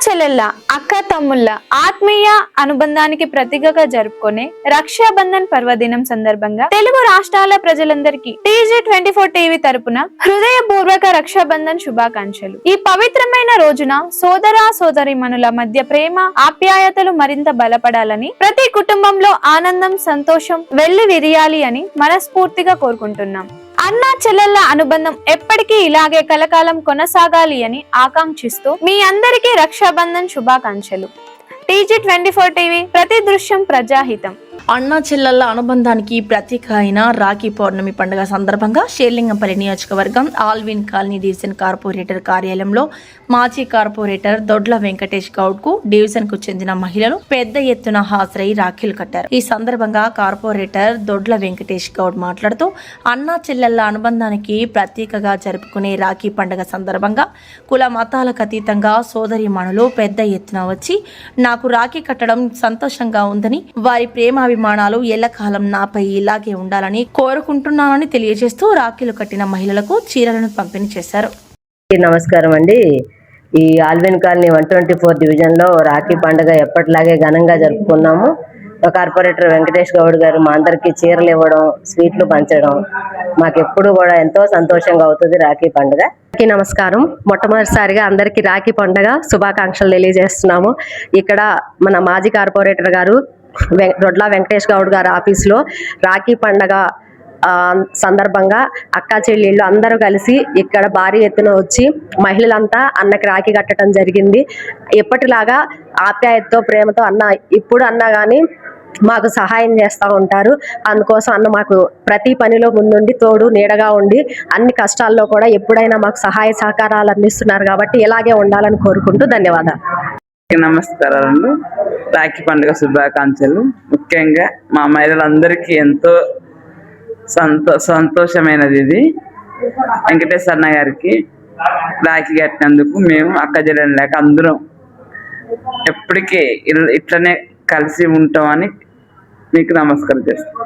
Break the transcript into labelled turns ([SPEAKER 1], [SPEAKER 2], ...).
[SPEAKER 1] చెల్లెళ్ళ అక్క తమ్ముళ్ళ ఆత్మీయ అనుబంధానికి ప్రతీకగా జరుపుకునే రక్షాబంధన్ పర్వదినం సందర్భంగా తెలుగు రాష్ట్రాల ప్రజలందరికీ TG24 టీవీ తరపున హృదయపూర్వక రక్షాబంధన్ శుభాకాంక్షలు. ఈ పవిత్రమైన రోజున సోదర సోదరీమణుల మధ్య ప్రేమ ఆప్యాయతలు మరింత బలపడాలని, ప్రతి కుటుంబంలో ఆనందం సంతోషం వెళ్లి విరియాలి అని మనస్ఫూర్తిగా కోరుకుంటున్నాం. అన్నా చెల్లెళ్ళ అనుబంధం ఎప్పటికీ ఇలాగే కలకాలం కొనసాగాలి అని ఆకాంక్షిస్తూ మీ అందరికీ రక్షాబంధన్ శుభాకాంక్షలు. TG24 టీవీ, ప్రతి దృశ్యం ప్రజాహితం.
[SPEAKER 2] అన్నా చెల్లెళ్ల అనుబంధానికి ప్రతీక అయిన రాఖీ పౌర్ణమి పండుగ సందర్భంగా షేర్లింగంపల్లి నియోజకవర్గం ఆల్విన్ కాలనీ డివిజన్ కార్పొరేటర్ కార్యాలయంలో మాజీ కార్పొరేటర్ దొడ్ల వెంకటేష్ గౌడ్ కు డివిజన్ కు చెందిన మహిళలు పెద్ద ఎత్తున హాజరై రాఖీలు కట్టారు. ఈ సందర్భంగా కార్పొరేటర్ దొడ్ల వెంకటేష్ గౌడ్ మాట్లాడుతూ అన్నా చెల్లెళ్ల అనుబంధానికి ప్రతీకగా జరుపుకునే రాఖీ పండుగ సందర్భంగా కుల మతాలకు అతీతంగా సోదరీమణులు పెద్ద ఎత్తున వచ్చి నాకు రాఖీ కట్టడం సంతోషంగా ఉందని, వారి ప్రేమాభిమానాలు ఎల్లకాలం నాపై ఇలాగే ఉండాలని కోరుకుంటున్నానని తెలియజేస్తూ రాఖీలు కట్టిన మహిళలకు చీరలను పంపిణీ చేశారు.
[SPEAKER 3] నమస్కారం అండి. ఈ ఆల్విన్ కాలనీ 124 డివిజన్లో రాఖీ పండుగ ఎప్పటిలాగే ఘనంగా జరుపుకున్నాము. కార్పొరేటర్ వెంకటేష్ గౌడ్ గారు మా అందరికీ చీరలు ఇవ్వడం, స్వీట్లు పంచడం మాకు ఎప్పుడు కూడా ఎంతో సంతోషంగా అవుతుంది రాఖీ పండుగ. నమస్కారం. మొట్టమొదటిసారిగా అందరికీ రాఖీ పండుగ శుభాకాంక్షలు తెలియజేస్తున్నాము. ఇక్కడ మన మాజీ కార్పొరేటర్ గారు దొడ్ల వెంకటేష్ గౌడ్ గారు ఆఫీస్లో రాఖీ పండుగ సందర్భంగా అక్కా చెల్లెళ్ళు అందరూ కలిసి ఇక్కడ భారీ ఎత్తున వచ్చి మహిళలంతా అన్నకి రాఖీ కట్టడం జరిగింది. ఎప్పటిలాగా ఆప్యాయతతో ప్రేమతో ఇప్పుడు అన్న కానీ మాకు సహాయం చేస్తూ ఉంటారు. అందుకోసం అన్న మాకు ప్రతి పనిలో ముందుండి తోడు నీడగా ఉండి అన్ని కష్టాల్లో కూడా ఎప్పుడైనా మాకు సహాయ సహకారాలు అందిస్తున్నారు. కాబట్టి ఇలాగే ఉండాలని కోరుకుంటూ ధన్యవాదాలు.
[SPEAKER 4] నమస్కారాలు. రాఖీ పండుగ శుభాకాంక్షలు. ముఖ్యంగా మా మహిళలందరికీ ఎంతో సంతోషమైనది ఇది. వెంకటేశ్వర అన్న గారికి రాఖీ కట్టినందుకు మేము అక్క చెల్లెలు లేక అందరం ఎప్పటికీ ఇట్లనే కలిసి ఉంటామని మీకు నమస్కారం చేస్తాం.